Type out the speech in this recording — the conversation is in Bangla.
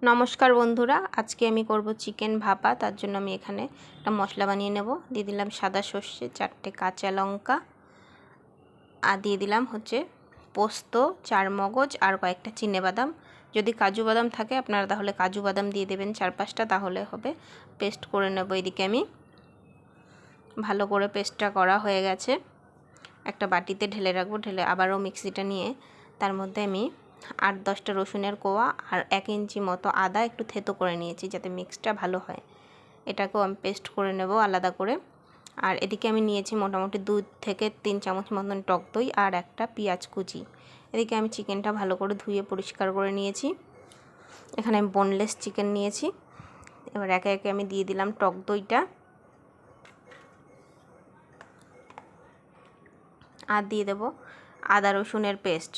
নমস্কার বন্ধুরা, আজকে আমি করব চিকেন ভাপা। তার জন্য আমি এখানে একটা মশলা বানিয়ে নেব। দিয়ে দিলাম সাদা সর্ষে, 4টে কাঁচা লঙ্কা, আর দিয়ে দিলাম পোস্ত, 4 মগজ আর কয়েকটা চিনেবাদাম। যদি কাজু বাদাম থাকে আপনারা তাহলে কাজু বাদাম দিয়ে দেবেন 4-5টা, তাহলে হবে। পেস্ট করে নেব। এদিকে আমি ভালো করে পেস্টটা করা হয়ে গেছে, একটা বাটিতে ঢেলে রাখবো। ঢেলে আবারও মিক্সিটা নিয়ে তার মধ্যে আমি 8-10টা রসুনের কোয়া আর 1 ইঞ্চি মতো আদা একটু থেতো করে নিয়েছি, যাতে মিক্সটা ভালো হয়। এটাকেও আমি পেস্ট করে নেব আলাদা করে। আর এদিকে আমি নিয়েছি মোটামুটি 2 থেকে 3 চামচ মতন টক দই আর একটা পেঁয়াজ কুচি। এদিকে আমি চিকেনটা ভালো করে ধুয়ে পরিষ্কার করে নিয়েছি। এখানে আমি বোনলেস চিকেন নিয়েছি। এবার একে একে আমি দিয়ে দিলাম টক দইটা, আর দিয়ে দেব আদা রসুনের পেস্ট।